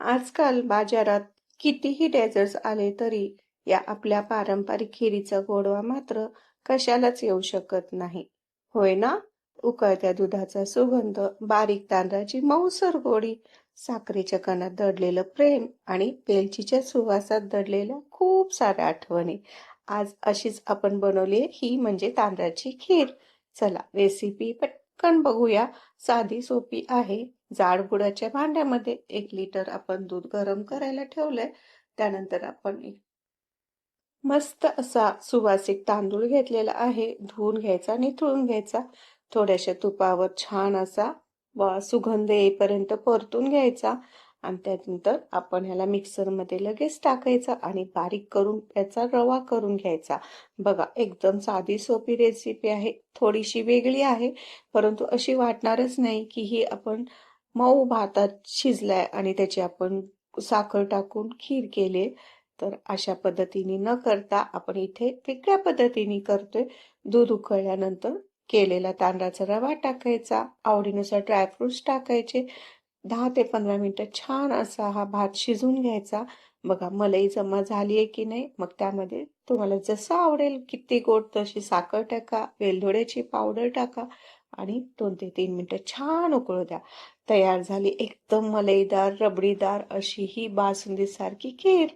आजकाल बाजारात कितीही डेझर्ट्स आले तरी या आपल्या पारंपरिक खिरीचा गोडवा मात्र कशालाच येऊ शकत नाही. होय ना? उकळत्या दुधाचा सुगंध, बारीक तांदळाची मऊसर गोडी, साखरेच्या कणात दडलेलं प्रेम आणि वेलचीच्या सुवासात दडलेल्या खूप साऱ्या आठवणी. आज अशीच आपण बनवली ही म्हणजे तांदळाची खीर. चला रेसिपी पटकन बघूया. साधी सोपी आहे. जाड बुडाच्या भांड्यामध्ये 1 लिटर आपण दूध गरम करायला ठेवलंय. त्यानंतर आपण एक मस्त असा सुवासिक तांदूळ घेतलेला आहे. धुवून घ्यायचा, निथळून घ्यायचा. थोड्याशा तुपावर छान असा सुगंध येईपर्यंत परतून घ्यायचा आणि त्यानंतर आपण ह्याला मिक्सरमध्ये लगेच टाकायचा आणि बारीक करून त्याचा रवा करून घ्यायचा. बघा एकदम साधी सोपी रेसिपी आहे. थोडीशी वेगळी आहे, परंतु अशी वाटणारच नाही की ही आपण मऊ भातात शिजलाय आणि त्याची आपण साखर टाकून खीर केली. तर अशा पद्धतीने न करता आपण इथे वेगळ्या पद्धतीने करतोय. दूध उकळल्यानंतर केलेला तांदळाचा रवा टाकायचा, आवडीनुसार ड्रायफ्रुट्स टाकायचे. 10 ते 15 मिनिटं छान असा हा भात शिजून घ्यायचा. बघा मलई जमा झाली आहे की नाही, मग त्यामध्ये तुम्हाला जसं आवडेल किती गोड तशी साखर टाका, वेलदोड्याची पावडर टाका आणि 2 ते 3 मिनिटं छान उकळू द्या. तयार झाली एकदम मलईदार, रबडीदार अशी ही बासुंदीसारखी खीर.